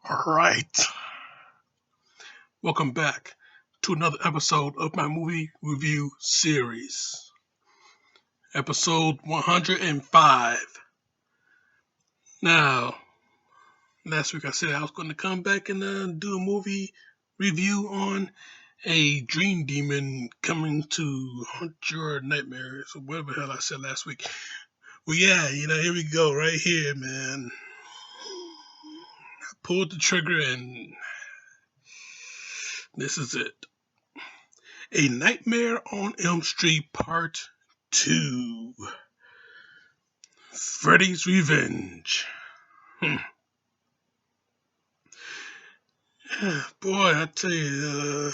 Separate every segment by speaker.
Speaker 1: All right. Welcome back to another episode of my movie review series. Episode 105. Now, last week I said I was going to come back and do a movie review on a dream demon coming to haunt your nightmares, or whatever the hell I said last week. Well, yeah, here we go, right here, man. I pulled the trigger and this is it. A Nightmare on Elm Street Part 2. Freddy's Revenge. Boy, I tell you,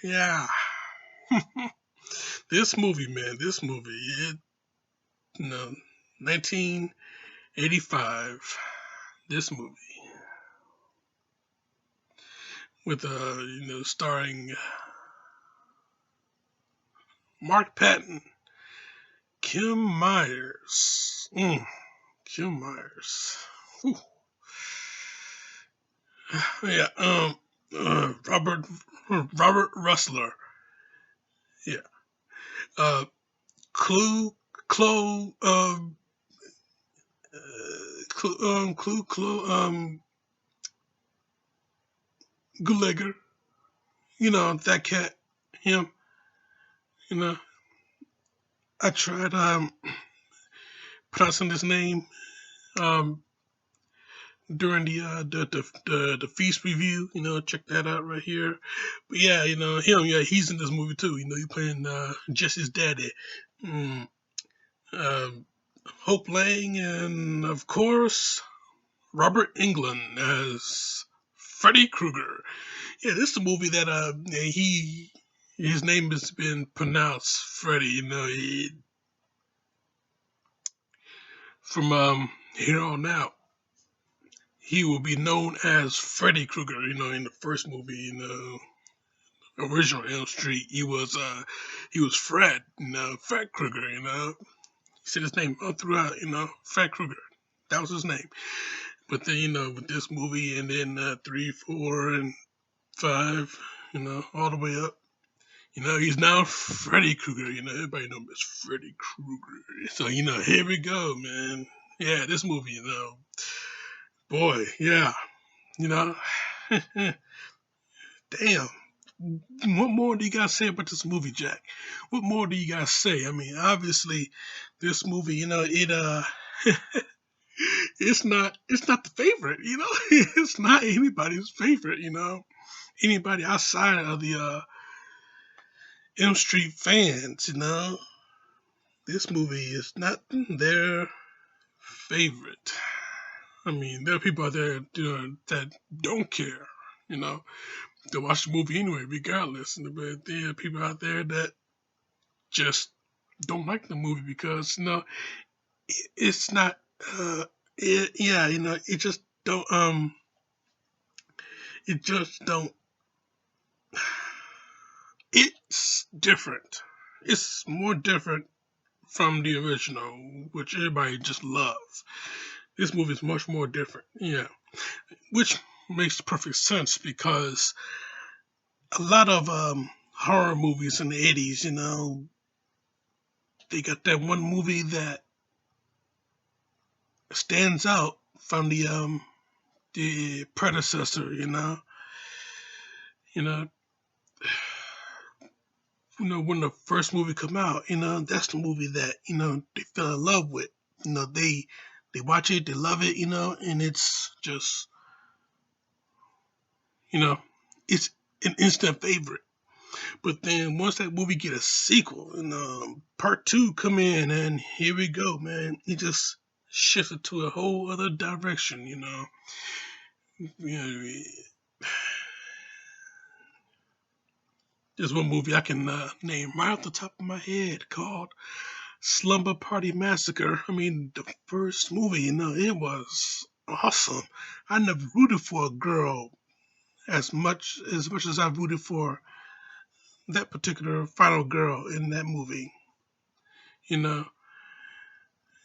Speaker 1: yeah. This movie, man, it, 1985, this movie, with, starring Mark Patton, Kim Myers. Kim Myers. Whew. Yeah, Robert Rustler. Yeah. Clue, Clo, Gulager. That cat, him. You know, I tried pronouncing his name during the feast review. Check that out right here. But yeah, him. Yeah, he's in this movie too. He's playing Jesse's daddy. Hope Lang, and of course Robert Englund as Freddy Krueger. Yeah, this is a movie that his name has been pronounced Freddy. From here on out, he will be known as Freddy Krueger. In the first movie, original Elm Street, he was Fred. Fred Krueger. He said his name all throughout. Fred Krueger. That was his name. But then, with this movie, and then 3, 4, and 5, all the way up, he's now Freddy Krueger. Everybody knows him as Freddy Krueger. So, here we go, man. Yeah, this movie, boy, yeah, you know, damn. What more do you guys say about this movie, Jack? What more do you guys say? I mean, obviously, this movie, it's not the favorite, it's not anybody's favorite, anybody outside of the Elm Street fans, this movie is not their favorite. I mean, there are people out there, that don't care, to watch the movie anyway, regardless. But there are people out there that just don't like the movie because, it's not, it just don't, it just don't, it's different. It's more different from the original, which everybody just loves. This movie is much more different, yeah, which makes perfect sense because a lot of horror movies in the 80s, they got that one movie that stands out from the predecessor, you know, when the first movie come out, that's the movie that, they fell in love with. They watch it, they love it, and it's just, it's an instant favorite. But then once that movie get a sequel and part 2 come in, and here we go, man. It just shifted to a whole other direction, There's one movie I can name right off the top of my head called Slumber Party Massacre. I mean, the first movie, it was awesome. I never rooted for a girl as much as I rooted for that particular final girl in that movie. You know,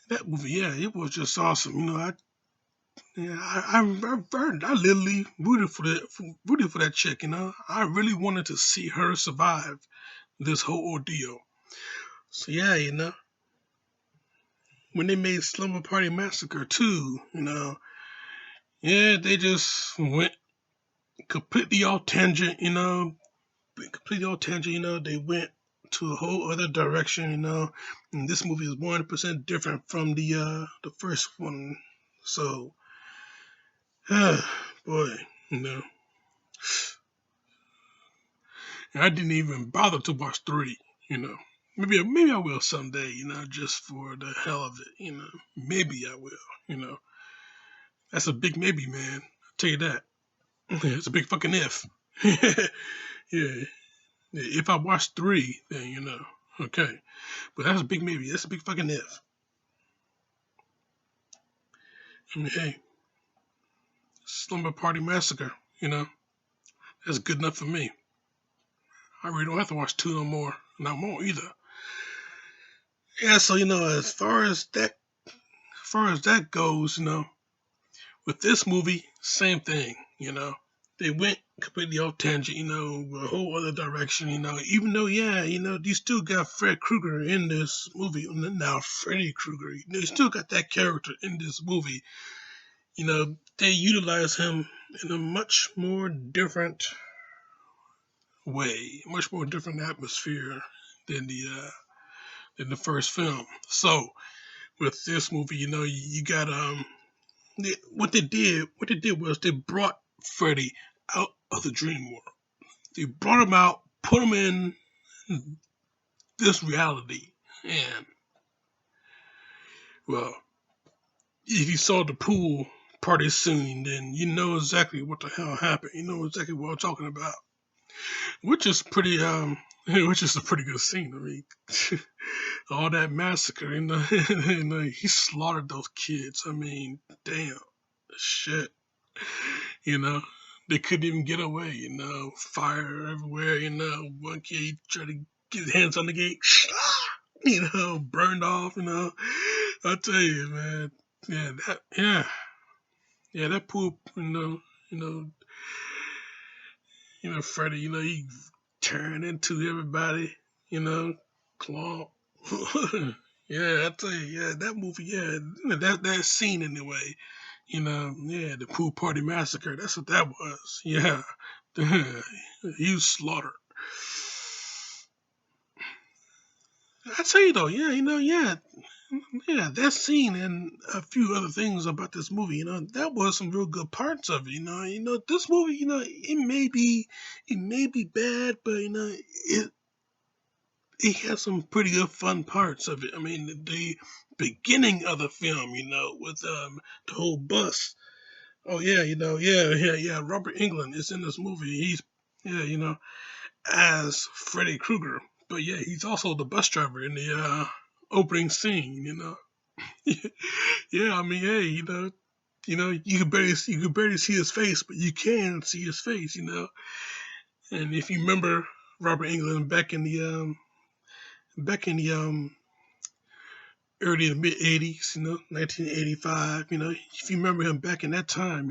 Speaker 1: that movie, yeah, it was just awesome. Yeah, I literally rooted for that chick. I really wanted to see her survive this whole ordeal. So yeah, when they made Slumber Party Massacre 2, yeah, they just went completely off tangent. Completely off tangent. They went to a whole other direction. And this movie is 100% different from the first one. So, boy, you know. And I didn't even bother to watch three. You know, maybe I will someday. Just for the hell of it. Maybe I will. You know, that's a big maybe, man. I'll tell you that. It's a big fucking if. Yeah, if I watch three, then okay. But that's a big maybe. That's a big fucking if. I mean, hey, Slumber Party Massacre. That's good enough for me. I really don't have to watch two no more. Not more either. Yeah, so as far as that goes, with this movie, same thing. They went completely off tangent. A whole other direction. Even though, yeah, you still got Fred Krueger in this movie. Now Freddy Krueger, you still got that character in this movie. They utilize him in a much more different way, much more different atmosphere than the first film. So with this movie, you got what they did was they brought Freddy out of the dream world. They brought him out, put him in this reality, and well, if you saw the pool party scene, then you know exactly what the hell happened. You know exactly what I'm talking about, which is pretty which is a pretty good scene. I mean, all that massacre, he slaughtered those kids. I mean, damn, shit, you know. They couldn't even get away, fire everywhere, one kid tried to get his hands on the gate, burned off, I tell you, man, yeah, that poop, you know, Freddy, he turned into everybody, claw. Yeah, I tell you, yeah, that movie, yeah, that scene anyway, yeah, the pool party massacre. That's what that was. Yeah, he was slaughtered. I tell you though, yeah, yeah, that scene and a few other things about this movie, that was some real good parts of it. This movie, it may be bad, but it has some pretty good fun parts of it. I mean, the beginning of the film, with the whole bus. Oh yeah, yeah. Robert Englund is in this movie. He's yeah, as Freddy Krueger. But yeah, he's also the bus driver in the opening scene. Yeah, I mean, hey, you can barely see his face, but you can see his face. And if you remember Robert Englund back in the early to mid '80s, 1985, if you remember him back in that time,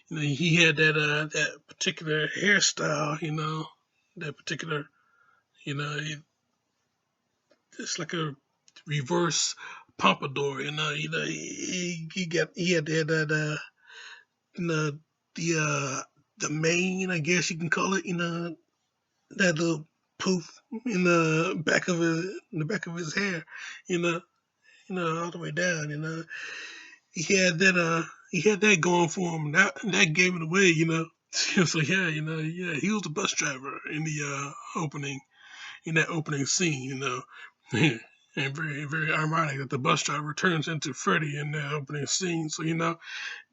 Speaker 1: he had that particular hairstyle, that particular, you know, it, it's like a reverse pompadour, he had that you know, the the mane, I guess you can call it, that little poof in the back of his hair, you know, all the way down, he had that going for him. That gave it away, So yeah, yeah, he was the bus driver in the opening scene, And very, very ironic that the bus driver turns into Freddy in the opening scene. So,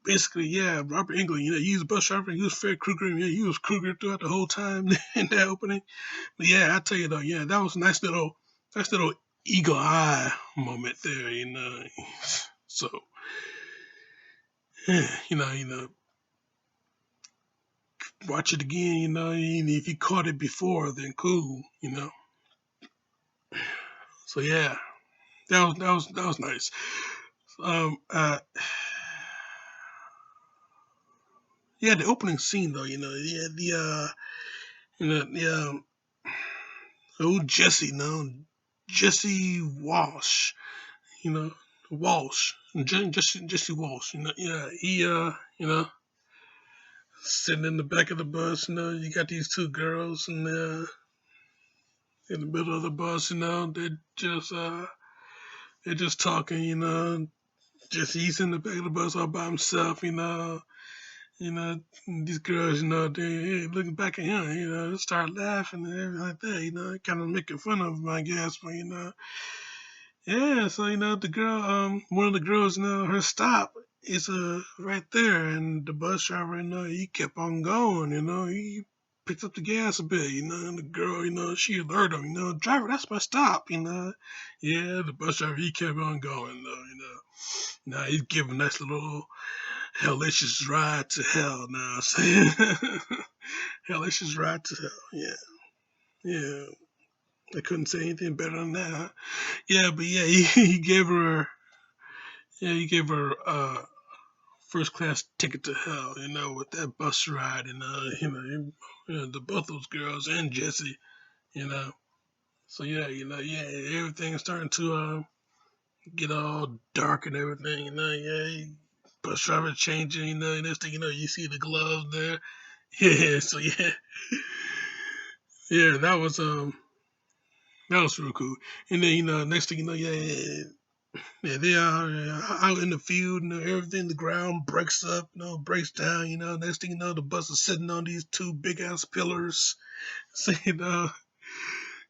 Speaker 1: basically, yeah, Robert Englund, he was a bus driver, he was Fred Krueger, and yeah, he was Krueger throughout the whole time in that opening. But yeah, I tell you though, yeah, that was a nice little eagle eye moment there, So, yeah, watch it again, and if you caught it before, then cool. So yeah, that was nice. Um, uh, yeah, the opening scene though, yeah, the old Jesse, Jesse Walsh, you know, Walsh, Jesse Walsh, yeah, he, sitting in the back of the bus, you got these two girls, and in the middle of the bus, they're just talking, just he's in the back of the bus all by himself, you know, these girls, they looking back at him, start laughing and everything like that, kind of making fun of him, I guess, but yeah, so the girl, one of the girls, her stop is right there, and the bus driver, he kept on going, he picked up the gas a bit, and the girl, she alerted him, driver, that's my stop, yeah, the bus driver, he kept on going, though, now he's giving a nice little hellacious ride to hell now, saying hellacious ride to hell, yeah, yeah. I couldn't say anything better than that. Huh? Yeah, but yeah, he gave her, first class ticket to hell, with that bus ride, and the both those girls and Jesse, you know. So yeah, yeah, everything's starting to get all dark and everything, yeah. Bus driver changing, next thing you see the gloves there. Yeah, so yeah, yeah, that was real cool. And then next thing you know, yeah, they are out in the field, everything, the ground breaks up, breaks down, next thing you know, the bus is sitting on these two big ass pillars. So, yeah,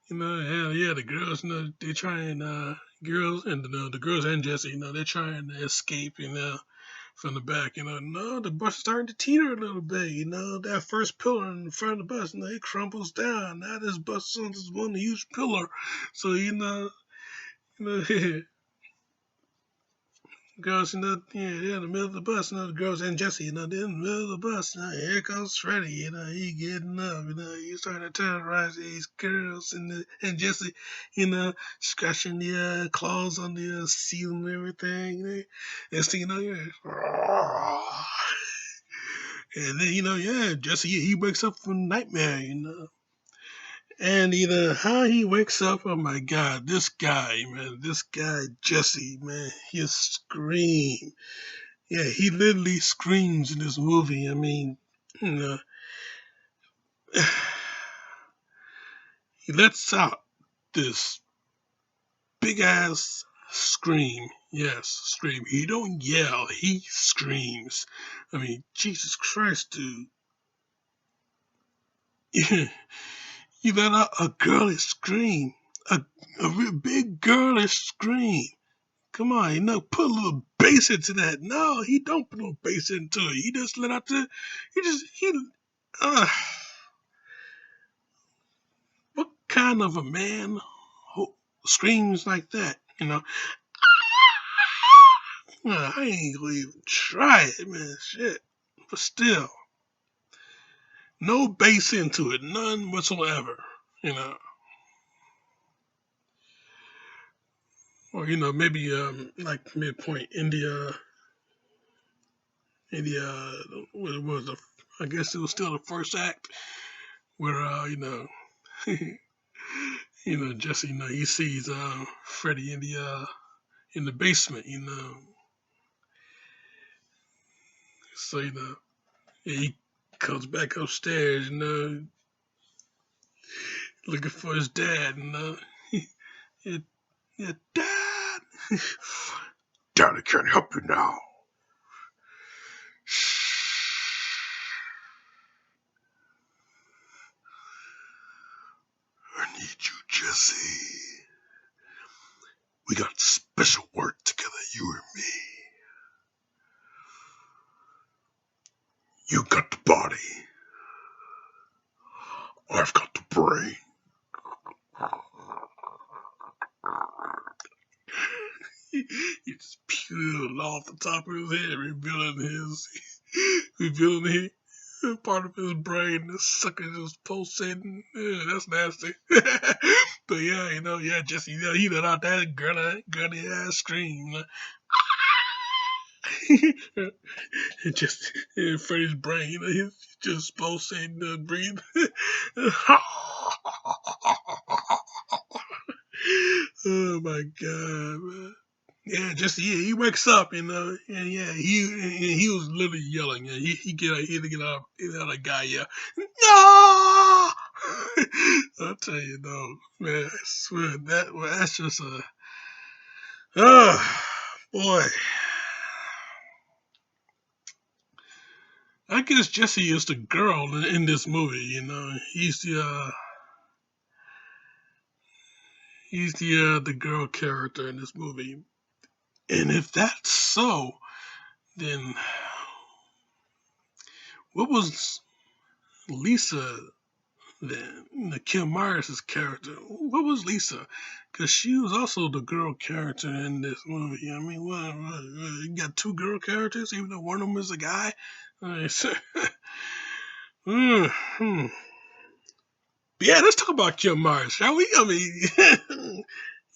Speaker 1: the girls, they trying, girls, and the girls and Jesse, they're trying to escape, from the back, no, the bus is starting to teeter a little bit, that first pillar in front of the bus, it crumbles down. Now this bus is one huge pillar. So, girls, yeah, they're in the middle of the bus, the girls and Jesse, they're in the middle of the bus. Here comes Freddy, he getting up, he's trying to terrorize these girls, and Jesse, scratching the claws on the ceiling and everything. Next thing you know, and then, yeah, Jesse, he wakes up from nightmare, And how he wakes up, oh my God, this guy, man, Jesse, man, he scream. Yeah, he literally screams in this movie. I mean, you know, he lets out this big ass scream. Yes, scream. He don't yell, he screams. I mean, Jesus Christ, dude. You let out a girlish scream. A real big girlish scream. Come on, put a little bass into that. No, he don't put no bass into it. He just let out uh, what kind of a man who screams like that? I ain't gonna even try it, man. Shit. But still, no bass into it, none whatsoever. You know, or maybe like midpoint what was I guess it was still the first act where Jesse, he sees Freddy in the basement, so he comes back upstairs, looking for his dad, yeah, yeah, Dad, Daddy can't help you now. I need you, Jesse. We got special work together, you and me. You got the body. I've got the brain. He just peeled off the top of his head, revealing part of his brain. The sucker just pulsating. Yeah, that's nasty. But yeah, Jesse, he let out that girly ass scream. It just in Freddy's brain, he's just supposed to breathe. Oh my god, man. Yeah, just he wakes up, and yeah, he was literally yelling. Yeah, he had to get out, a guy, yeah, no. I'll tell you, though, man, I swear that's just a, oh boy. I guess Jesse is the girl in this movie. He's the girl character in this movie. And if that's so, then what was Lisa then? Kim Myers' character. What was Lisa? Because she was also the girl character in this movie. I mean, you got two girl characters, even though one of them is a guy. Hmm. Yeah, let's talk about Kim Myers, shall we? I mean,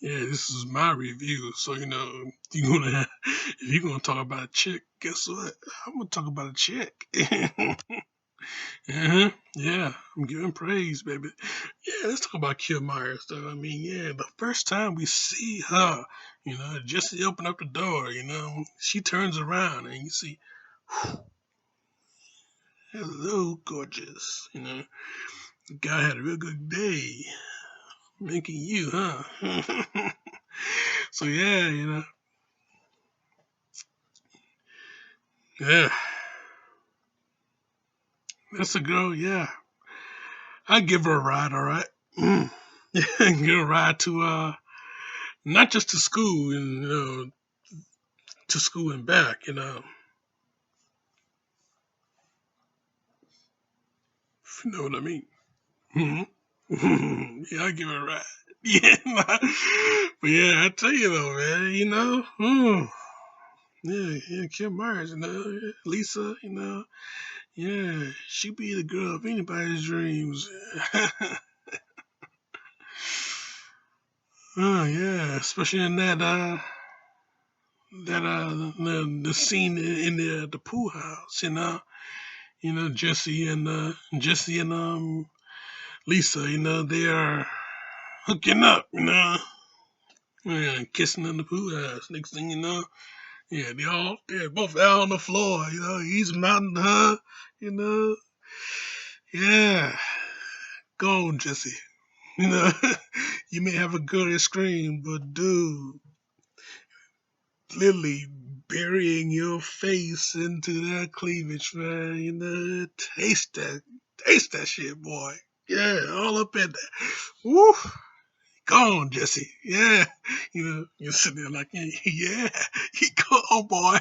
Speaker 1: yeah, this is my review, so you're gonna if you're gonna talk about a chick, guess what? I'm gonna talk about a chick. Yeah, I'm giving praise, baby. Yeah, let's talk about Kim Myers, though. I mean, yeah, the first time we see her, just to open up the door, she turns around and you see, hello, gorgeous. The guy had a real good day making you, huh? So yeah, yeah, that's a girl. Yeah, I give her a ride. All right, give her a ride to not just to school and to school and back. If you know what I mean. Yeah, I give her a ride. Yeah, but yeah, I tell you though, man. Yeah, Kim Myers, Lisa, yeah, she be the girl of anybody's dreams. Oh yeah, especially in the scene in the pool house, Jesse and Lisa, they are hooking up, yeah, kissing in the pool house. Next thing you know, yeah, they're both out on the floor, he's mounting her, you know, yeah, go on, Jesse, you know, you may have a good scream, but dude, literally burying your face into that cleavage, man. Taste that shit, boy. Yeah, all up in there. Woo! Go on, Jesse. Yeah, you're sitting there like, yeah, go on, boy.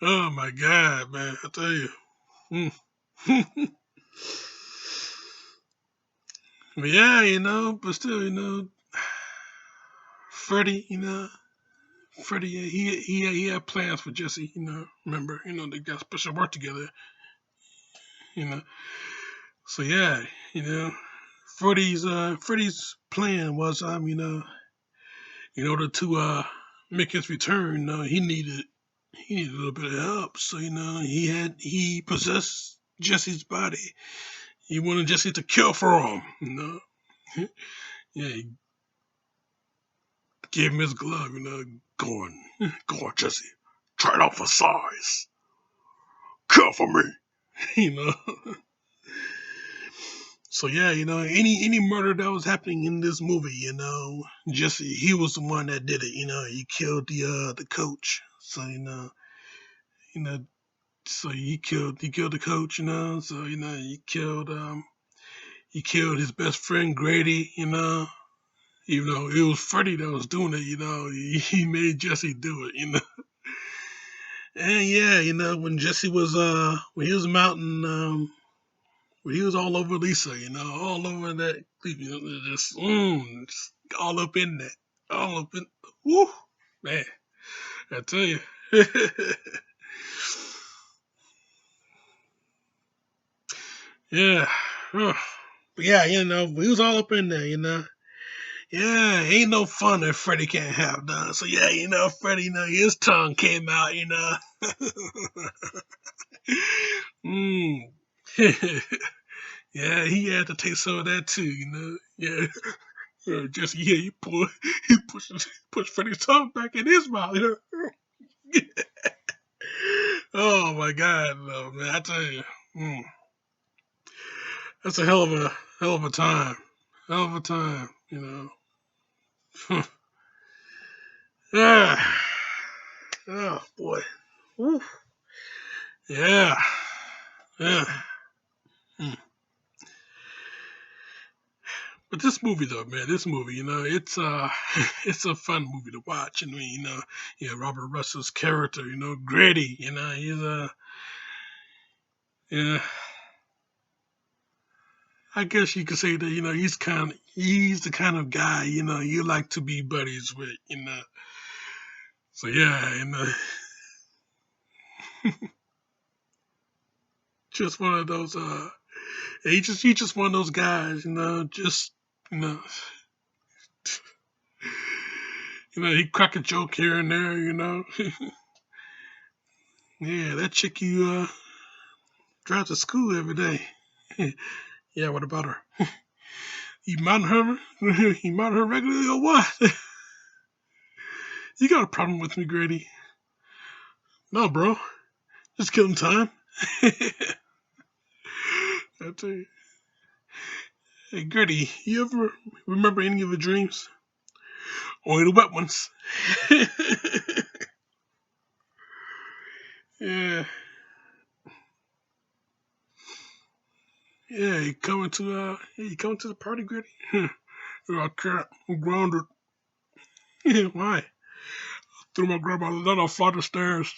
Speaker 1: Oh my God, man! I tell you. Mm. But yeah, but still, Freddie, Freddie, yeah, he had plans for Jesse. Remember, they got special work together. You know, so yeah, Freddie's plan was in order to make his return, he needed a little bit of help. So he possessed Jesse's body. He wanted Jesse to kill for him. Yeah, he gave him his glove. Go on, Jesse, try it out for size. Kill for me. you know. So yeah, any murder that was happening in this movie, Jesse, he was the one that did it. He killed the coach. So you know, so he killed the coach. So he killed his best friend Grady. Even though it was Freddy that was doing it. He made Jesse do it. And yeah, when Jesse was when he was mounting when he was all over Lisa, all over that, just all up in that, all up in, whoo, man, I tell you. Yeah, but yeah, he was all up in there, Yeah, ain't no fun that Freddy can't have done. So yeah, Freddy, his tongue came out, mm. Yeah, he had to take some of that too, Yeah, just yeah, he pushed Freddy's tongue back in his mouth, Oh my God, no, man! I tell you, mm, that's a hell of a time, hell of a time, Ah, oh boy, Woo. Yeah, yeah. Mm. But this movie though, man, this movie, it's it's a fun movie to watch. I mean, Robert Russell's character, Grady, he's yeah, I guess you could say that, he's the kind of guy, you like to be buddies with, So yeah, just one of those he's just one of those guys, just you know he crack a joke here and there, Yeah, that chick you drive to school every day. Yeah, what about her? You mount her? You mount her regularly or what? You got a problem with me, Grady? No, bro. Just killing time. I tell you. Hey, Grady, you ever remember any of your dreams? Only the wet ones. Yeah. Yeah, you coming to the party, Grady? I can't. I'm grounded. Why? Threw my grandma down a flight of stairs.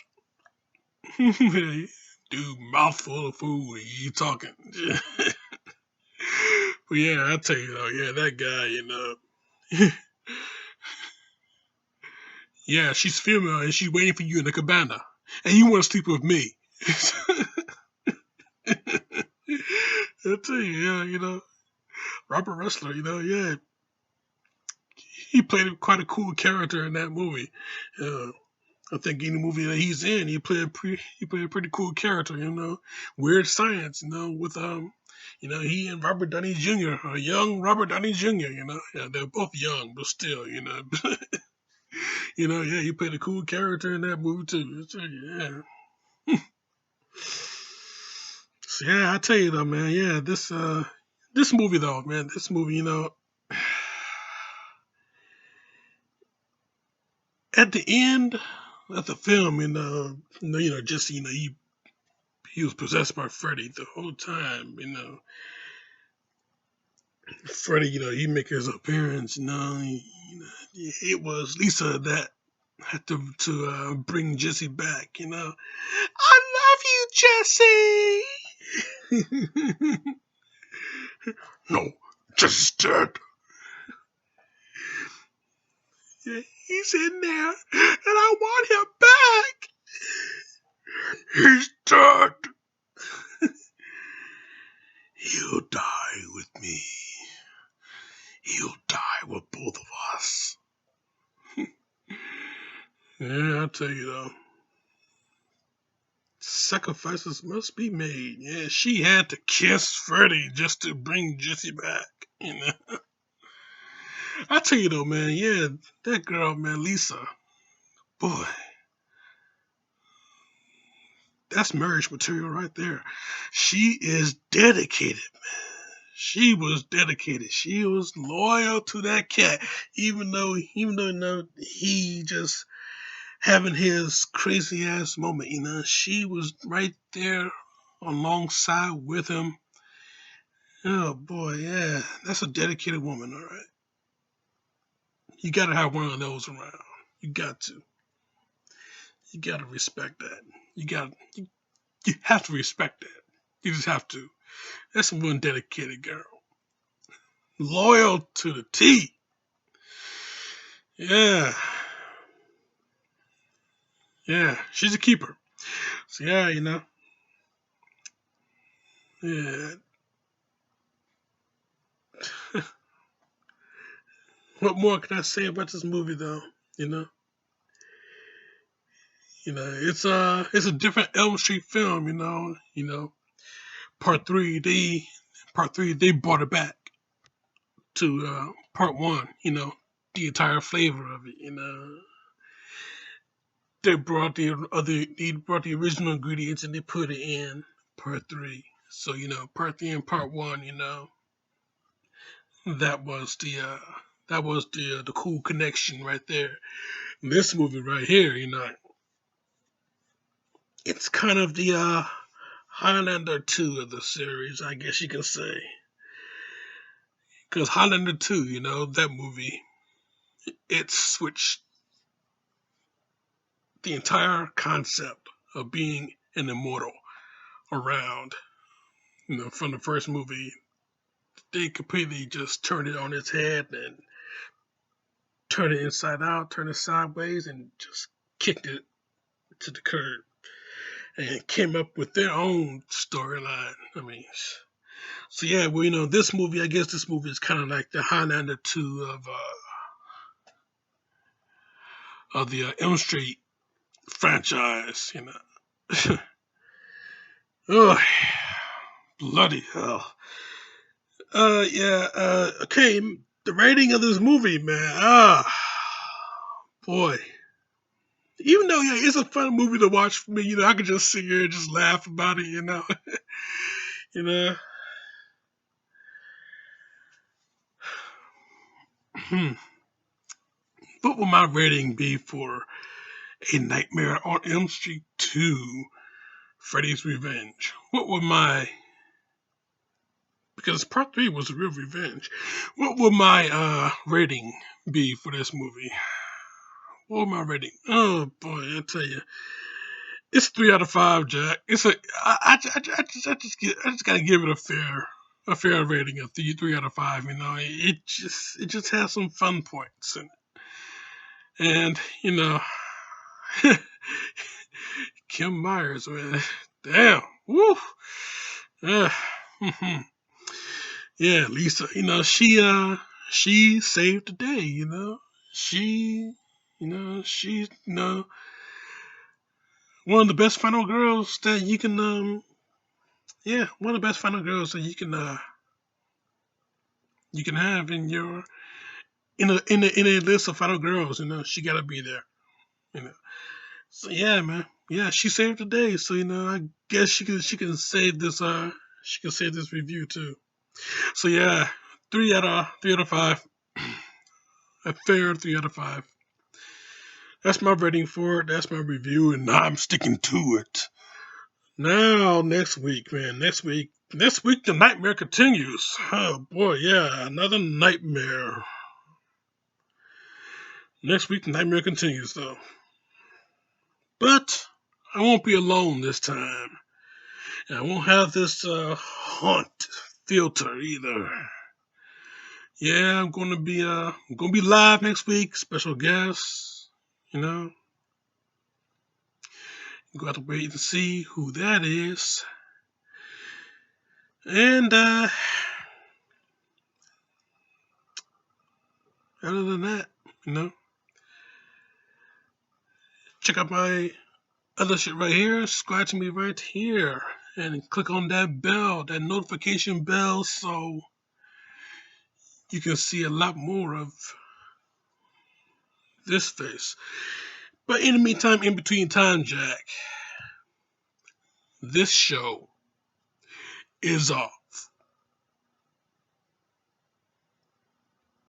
Speaker 1: Dude, mouthful of food. You talking? But yeah, I tell you though, yeah, that guy, yeah, she's female and she's waiting for you in the cabana, and you want to sleep with me. I tell you, yeah, Robert Ressler, yeah, he played quite a cool character in that movie. Uh, I think any movie that he's in, he played a pretty cool character. Weird Science. With he and Robert Downey Jr. A young Robert Downey Jr. Yeah, they're both young, but still, yeah, he played a cool character in that movie too. So, yeah. So, yeah, I tell you though, man. Yeah, this movie though, man. This movie, at the end of the film, just he was possessed by Freddy the whole time. Freddy, he make his appearance. It was Lisa that had to bring Jesse back. I love you, Jesse. No, Jesse's dead. Yeah, he's in there, and I want him back. He's dead. He'll die with me. He'll die with both of us. Yeah, I tell you though, sacrifices must be made. Yeah, she had to kiss Freddy just to bring Jesse back. I tell you though, man. Yeah, that girl, man, Lisa. Boy, that's marriage material right there. She is dedicated. She was dedicated. She was loyal to that cat, even though he just having his crazy ass moment. She was right there alongside with him. Oh boy, yeah, that's a dedicated woman. All right, you gotta have one of those around. You got to. You gotta respect that. You have to respect that. You just have to. That's one dedicated girl. Loyal to the T. Yeah. Yeah. She's a keeper. So yeah, Yeah. What more can I say about this movie, though? You know, it's a different Elm Street film. Part three, they brought it back to part one. The entire flavor of it. They brought the original ingredients and they put it in part three. So part three and part one. That was the cool connection right there. This movie right here, it's kind of the Highlander 2 of the series, I guess you can say. Because Highlander 2, that movie, it switched the entire concept of being an immortal around. From the first movie, they completely just turned it on its head and turned it inside out, turned it sideways, and just kicked it to the curb. And came up with their own storyline. So yeah, well, this movie, I guess this movie is kind of like the Highlander 2 of the Elm Street franchise. Oh, bloody hell. Yeah. Okay. The rating of this movie, man. Boy. Even though it's a fun movie to watch for me, I could just sit here and just laugh about it. you know. What would my rating be for A Nightmare on Elm Street 2, Freddy's Revenge? What would because part 3 was a real revenge. What would my rating be for this movie? What would my rating? Oh boy, I tell you, it's 3 out of 5, Jack. I just gotta give it a fair rating of 3 out of 5. It just has some fun points in it, and Kim Myers, man, damn, woo, yeah, yeah, Lisa, she saved the day, she's one of the best final girls that you can one of the best final girls that you can have in your in a list of final girls. She gotta be there. So yeah, man, yeah, she saved the day. So I guess she can save this review too. So yeah, 3 out of 5, a fair 3 out of 5. That's my rating for it. That's my review, and I'm sticking to it. Now, next week, man. Next week, the nightmare continues. Oh boy, yeah, another nightmare. Next week, the nightmare continues, though. But I won't be alone this time. And I won't have this haunt filter either. Yeah, I'm gonna be live next week. Special guests. You'll have to wait and see who that is. And other than that, check out my other shit right here. Subscribe to me right here. And click on that bell, that notification bell, so you can see a lot more of this face. But in the meantime, in between time, Jack, this show is